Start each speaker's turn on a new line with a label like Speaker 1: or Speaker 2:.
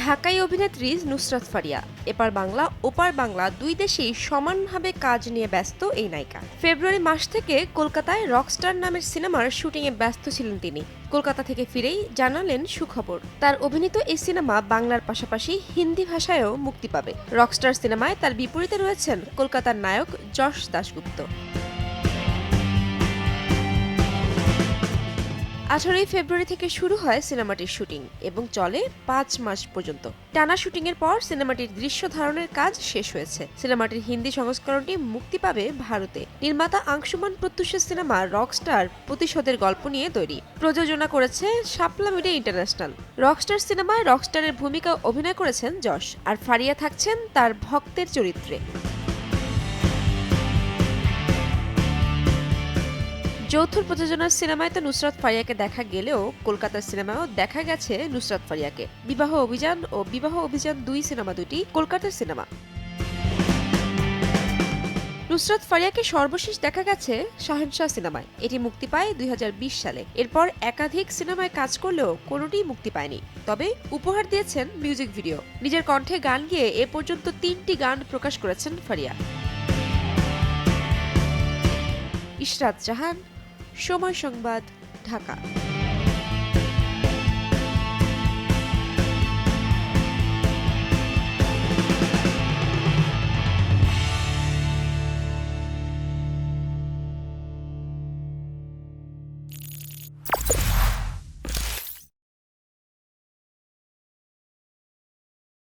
Speaker 1: ঢাকাই অভিনেত্রী নুসরাত ফারিয়া এপার বাংলা ওপার বাংলা দুই দেশেই সমানভাবে কাজ নিয়ে ব্যস্ত এই নায়িকা। ফেব্রুয়ারি মাস থেকে কলকাতায় রকস্টার নামের সিনেমার শুটিংয়ে ব্যস্ত ছিলেন তিনি। কলকাতা থেকে ফিরেই জানালেন সুখবর, তার অভিনীত এই সিনেমা বাংলার পাশাপাশি হিন্দি ভাষায়ও মুক্তি পাবে। রকস্টার সিনেমায় তার বিপরীতে রয়েছেন কলকাতার নায়ক যশ দাশগুপ্ত। 18 ফেব্রুয়ারি থেকে শুরু হয় সিনেমাটির শুটিং এবং চলে 5 মাস পর্যন্ত। টানা শুটিংয়ের পর সিনেমাটির দৃশ্য ধারণের কাজ শেষ হয়েছে। সিনেমাটির হিন্দি সংস্করণটি মুক্তি পাবে ভারতে। নির্মাতা আংশুমান প্রত্যুষের সিনেমা রকস্টার প্রতিশোধের গল্প নিয়ে তৈরি। প্রযোজনা করেছে শাপলা মিডিয়া ইন্টারন্যাশনাল। রকস্টার সিনেমায় রকস্টারের ভূমিকা অভিনয় করেছেন যশ, আর ফারিয়া থাকছেন তার ভক্তের চরিত্রে। যৌথ প্রযোজনার সিনেমায় তো নুসরাত ফারিয়াকে দেখা গেলেও কলকাতার সিনেমায়ও দেখা গেছে নুসরাত ফারিয়াকে। বিবাহ অভিযান ও বিবাহ অভিযান 2 সিনেমা দুটি কলকাতার সিনেমা। নুসরাত ফারিয়াকে সর্বশেষ দেখা গেছে শাহেনশাহ সিনেমায়। এটি মুক্তি পায় 2020 সালে। এরপর একাধিক সিনেমায় কাজ করলেও কোনোটিই মুক্তি পায়নি। তবে উপহার দিয়েছেন মিউজিক ভিডিও। নিজের কণ্ঠে গান গেয়ে এ পর্যন্ত 3টি গান প্রকাশ করেছেন ফারিয়া। ইশরাত জাহান, সময় সংবাদ, ঢাকা।